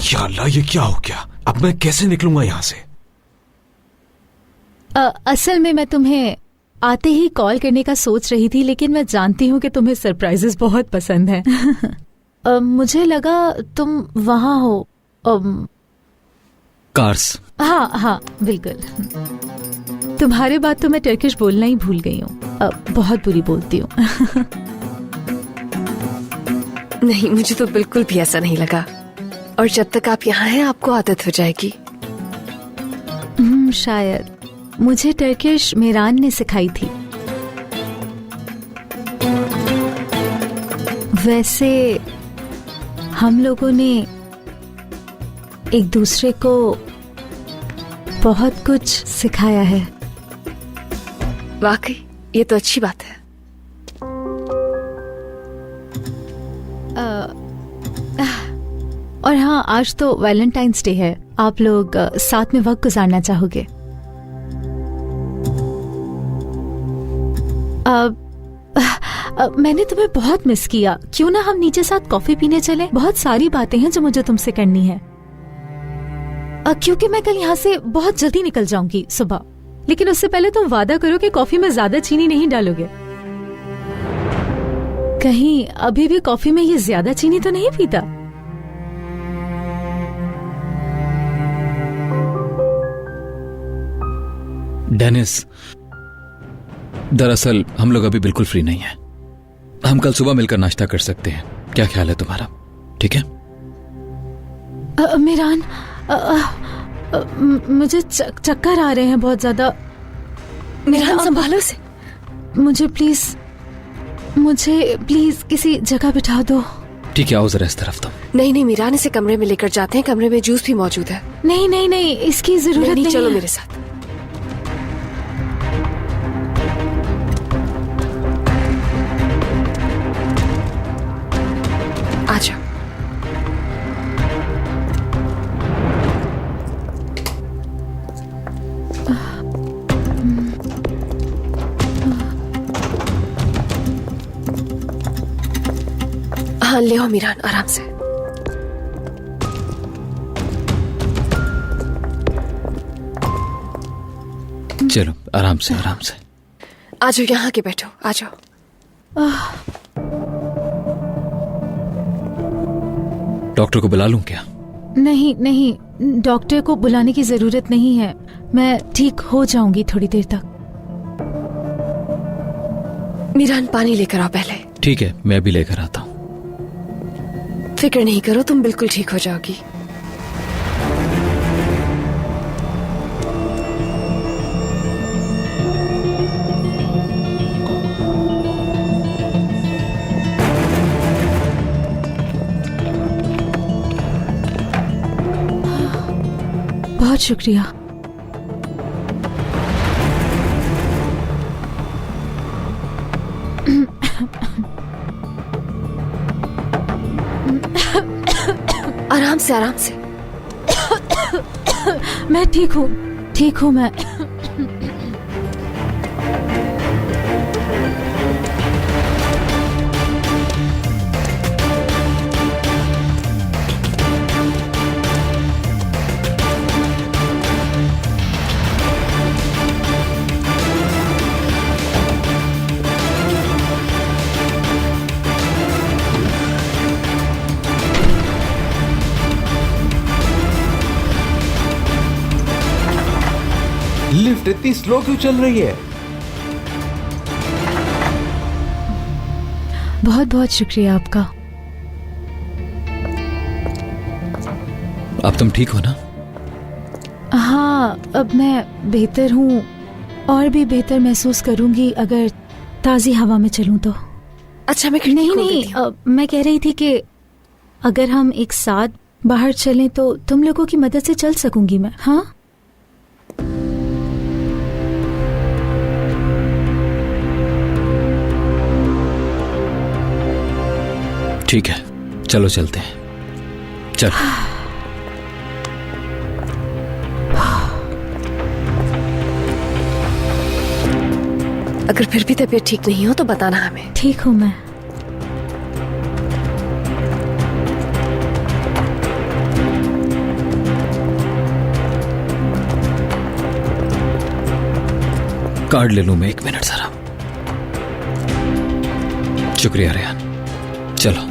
या अल्लाह, ये क्या हो गया? अब मैं कैसे निकलूंगा यहाँ से? असल में मैं तुम्हें आते ही कॉल करने का सोच रही थी, लेकिन मैं जानती हूँ कि तुम्हें सरप्राइजेस बहुत पसंद हैं। मुझे लगा तुम वहाँ हो। कार्स। हाँ हाँ बिल्कुल। तुम्हारे बाद तो मैं टर्किश बोलना ही भूल गई हूँ। बहुत बुरी बोलती हूँ। नहीं, मुझे तो बिल्कुल भी ऐसा नहीं लगा। और जब तक आप यहाँ हैं आपको आदत हो जाएगी। शायद। मुझे टर्किश मेरान ने सिखाई थी। वैसे हम लोगों ने एक दूसरे को बहुत कुछ सिखाया है। वाकई ये तो अच्छी बात है। और हाँ, आज तो वैलेंटाइंस डे है। आप लोग साथ में वक्त गुजारना चाहोगे? मैंने तुम्हें बहुत मिस किया। क्यों ना हम नीचे साथ कॉफी पीने चले? बहुत सारी बातें हैं जो मुझे तुमसे करनी है। क्योंकि मैं कल यहाँ से बहुत जल्दी निकल जाऊंगी सुबह। लेकिन उससे पहले तुम वादा करो कि कॉफी में ज्यादा चीनी नहीं डालोगे। कहीं अभी भी कॉफी में ये ज्यादा चीनी तो नहीं पीता? डेनिस, दरअसल हम लोग अभी बिल्कुल फ्री नहीं हैं। हम कल सुबह मिलकर नाश्ता कर सकते हैं। क्या ख्याल है तुम्हारा? ठीक है? मेरान, मुझे चक्कर आ रहे हैं बहुत ज्यादा। मेरान, संभालो से। मुझे प्लीज किसी जगह बिठा दो। ठीक है, आओ जरा इस तरफ। तुम नहीं नहीं, मीरान इसे कमरे में लेकर जाते हैं। कमरे में जूस भी मौजूद है। नहीं नहीं नहीं, इसकी जरूरत नहीं। चलो मेरे साथ। आ जाओ। हाँ, ले आओ मीरान, आराम से। चलो, आराम से आराम से। आ जाओ, यहाँ के बैठो, आ जाओ। डॉक्टर को बुला लूं क्या? नहीं नहीं, डॉक्टर को बुलाने की जरूरत नहीं है। मैं ठीक हो जाऊंगी थोड़ी देर तक। मीरान, पानी लेकर आओ पहले। ठीक है, मैं भी लेकर आता हूँ। फिक्र नहीं करो, तुम बिल्कुल ठीक हो जाओगी। बहुत शुक्रिया। आराम से, आराम से। मैं ठीक हूँ मैं। लिफ्ट इतनी स्लो क्यों चल रही है? बहुत बहुत शुक्रिया आपका। अब तुम ठीक हो ना? हाँ, अब मैं बेहतर हूँ और भी बेहतर महसूस करूंगी अगर ताज़ी हवा में चलूं तो। अच्छा, मैं खिड़की खोल देती हूँ। मैं कह रही थी कि अगर हम एक साथ बाहर चलें तो तुम लोगों की मदद से चल सकूंगी मैं। हाँ, ठीक है, चलो चलते हैं। चल। अगर फिर भी तबीयत ठीक नहीं हो तो बताना हमें। ठीक हूँ मैं। कार्ड ले लूं मैं, 1 मिनट जरा। शुक्रिया रेहान, चलो।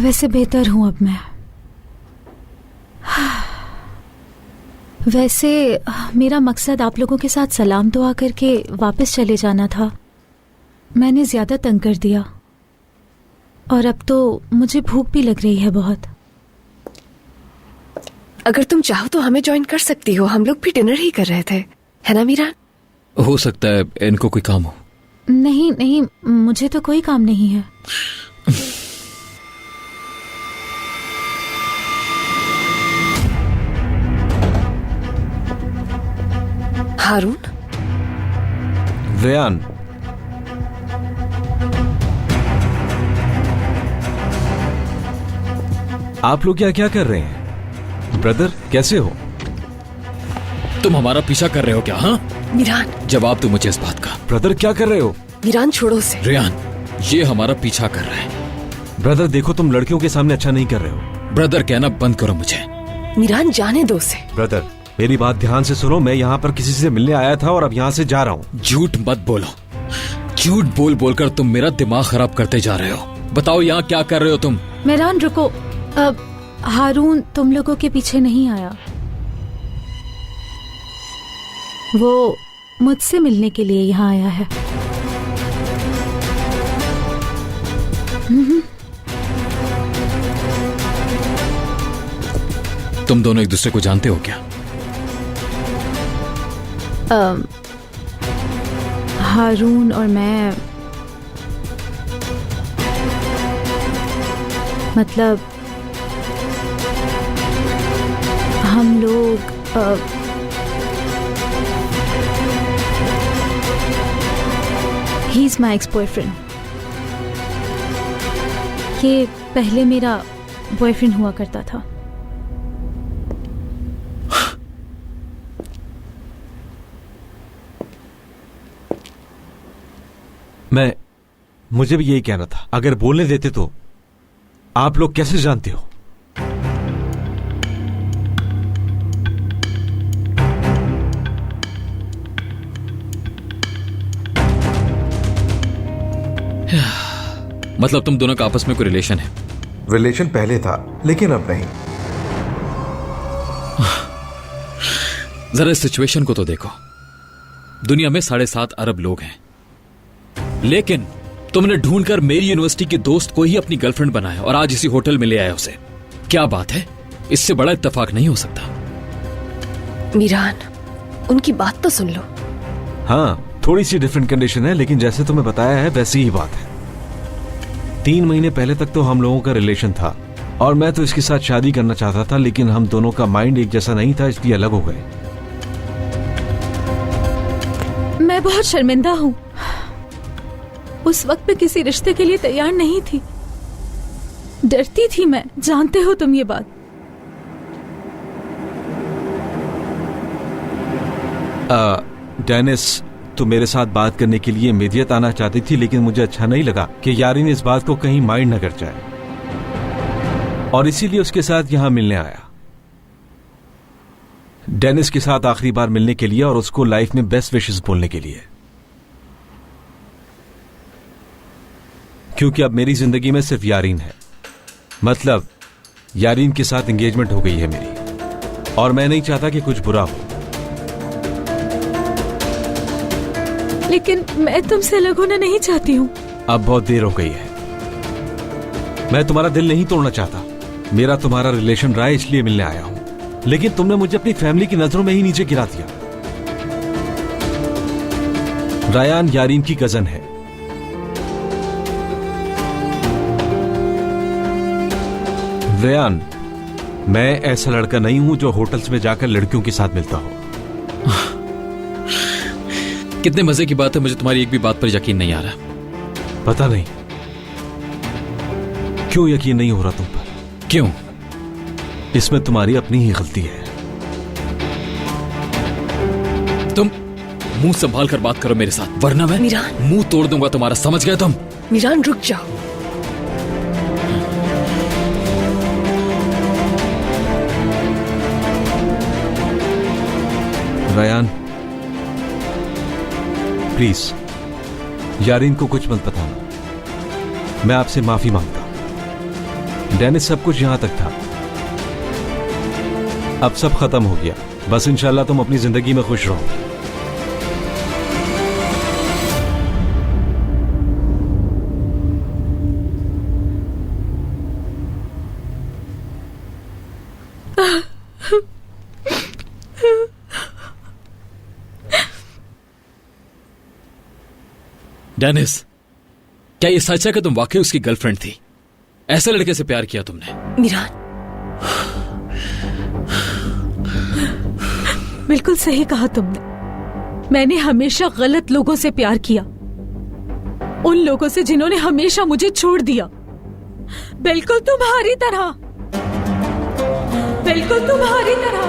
वैसे बेहतर हूं अब मैं। वैसे मेरा मकसद आप लोगों के साथ सलाम दुआ करके वापस चले जाना था। मैंने ज्यादा तंग कर दिया और अब तो मुझे भूख भी लग रही है बहुत। अगर तुम चाहो तो हमें ज्वाइन कर सकती हो, हम लोग भी डिनर ही कर रहे थे, है ना मीरान? हो सकता है इनको कोई काम हो। नहीं नहीं, मुझे तो कोई काम नहीं है। हारून, रेयान, आप लोग क्या क्या कर रहे हैं? ब्रदर कैसे हो? तुम हमारा पीछा कर रहे हो क्या? हाँ, मीरान। जवाब दो मुझे इस बात का। ब्रदर क्या कर रहे हो? मीरान छोड़ो उसे। रेहान, ये हमारा पीछा कर रहा है। ब्रदर देखो, तुम लड़कियों के सामने अच्छा नहीं कर रहे हो। ब्रदर कहना बंद करो मुझे। मीरान जाने दो उसे। ब्रदर मेरी बात ध्यान से सुनो, मैं यहाँ पर किसी से मिलने आया था और अब यहाँ से जा रहा हूँ। झूठ मत बोलो, झूठ बोल बोलकर तुम मेरा दिमाग खराब करते जा रहे हो। बताओ यहाँ क्या कर रहे हो तुम? मेहरान रुको, अब हारून तुम लोगों के पीछे नहीं आया, वो मुझसे मिलने के लिए यहाँ आया है। तुम दोनों एक दूसरे को जानते हो क्या? हारून और मैं, मतलब हम लोग he is my ex boyfriend. ये पहले मेरा बॉयफ्रेंड हुआ करता था। मुझे भी यही कहना था, अगर बोलने देते तो। आप लोग कैसे जानते हो? मतलब तुम दोनों का आपस में कोई रिलेशन है? रिलेशन पहले था लेकिन अब नहीं। जरा इस सिचुएशन को तो देखो। दुनिया में 7.5 अरब लोग हैं, लेकिन तुमने ढूंढकर मेरी यूनिवर्सिटी के दोस्त को ही अपनी गर्लफ्रेंड बनाया और आज इसी होटल में ले आया उसे। क्या बात है? इससे बड़ा इत्तेफाक नहीं हो सकता। मीरान, उनकी बात तो सुन लो। हाँ, थोड़ी सी डिफरेंट कंडीशन है, लेकिन जैसे तुम्हें बताया है वैसी ही बात है। 3 महीने पहले तक तो हम लोगों का रिलेशन था और मैं तो इसके साथ शादी करना चाहता था, लेकिन हम दोनों का माइंड एक जैसा नहीं था, इसलिए अलग हो गए। मैं बहुत शर्मिंदा हूँ। उस वक्त मैं किसी रिश्ते के लिए तैयार नहीं थी, डरती थी मैं, जानते हो तुम ये बात। डेनिस, तो मेरे साथ बात करने के लिए इमीडिएट आना चाहती थी, लेकिन मुझे अच्छा नहीं लगा कि यारीन इस बात को कहीं माइंड न कर जाए, और इसीलिए उसके साथ यहां मिलने आया। डेनिस के साथ आखिरी बार मिलने के लिए और उसको लाइफ में बेस्ट विशेस बोलने के लिए, क्योंकि अब मेरी जिंदगी में सिर्फ यारीन है। मतलब यारीन के साथ एंगेजमेंट हो गई है मेरी, और मैं नहीं चाहता कि कुछ बुरा हो। लेकिन मैं तुमसे अलग होना नहीं चाहती हूँ। अब बहुत देर हो गई है। मैं तुम्हारा दिल नहीं तोड़ना चाहता, मेरा तुम्हारा रिलेशन रहा है इसलिए मिलने आया हूं, लेकिन तुमने मुझे अपनी फैमिली की नजरों में ही नीचे गिरा दिया। रायान यारीन की कजन है। रेयान, मैं ऐसा लड़का नहीं हूं जो होटल्स में जाकर लड़कियों के साथ मिलता हूं। कितने मजे की बात है, मुझे तुम्हारी एक भी बात पर यकीन नहीं आ रहा। पता नहीं क्यों यकीन नहीं हो रहा तुम पर। क्यों? इसमें तुम्हारी अपनी ही गलती है। मुंह संभाल कर बात करो मेरे साथ, वरना मैं मीरान। मुंह तोड़ दूंगा तुम्हारा, समझ गए तुम? मीरान रुक जाओ। रयान, प्लीज यारीन को कुछ मत बताना। मैं आपसे माफी मांगता हूं। डेनिस, सब कुछ यहां तक था, अब सब खत्म हो गया। बस इंशाल्लाह तुम अपनी जिंदगी में खुश रहो। डेनिस, क्या ये सच है कि तुम वाकई उसकी गर्लफ्रेंड थी? ऐसे लड़के से प्यार किया तुमने? मीरान, बिल्कुल सही कहा तुमने। मैंने हमेशा गलत लोगों से प्यार किया, उन लोगों से जिन्होंने हमेशा मुझे छोड़ दिया। बिल्कुल तुम्हारी तरह, बिल्कुल तुम्हारी तरह।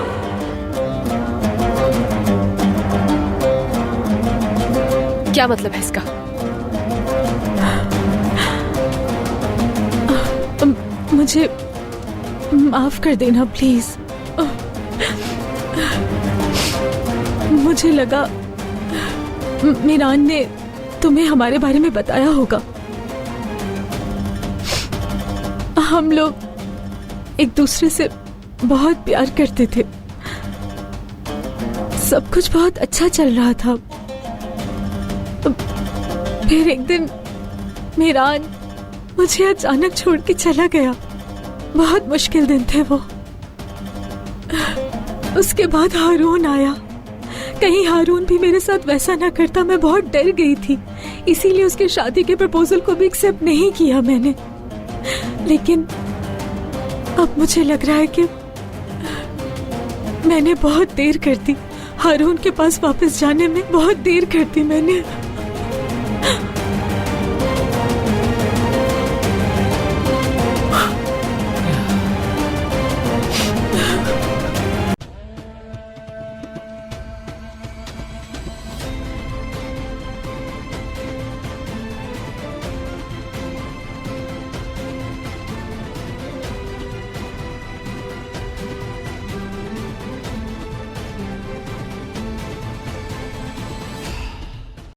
क्या मतलब है इसका? मुझे माफ कर देना प्लीज। मुझे लगा मीरान ने तुम्हें हमारे बारे में बताया होगा। हम लोग एक दूसरे से बहुत प्यार करते थे, सब कुछ बहुत अच्छा चल रहा था। फिर एक दिन मीरान मुझे अचानक छोड़ के चला गया। बहुत मुश्किल दिन थे वो। उसके बाद हारून आया। कहीं हारून भी मेरे साथ वैसा ना करता, मैं बहुत डर गई थी। इसीलिए उसके शादी के प्रपोजल को भी एक्सेप्ट नहीं किया मैंने। लेकिन अब मुझे लग रहा है कि मैंने बहुत देर कर दी। हारून के पास वापस जाने में बहुत देर कर दी मैंने।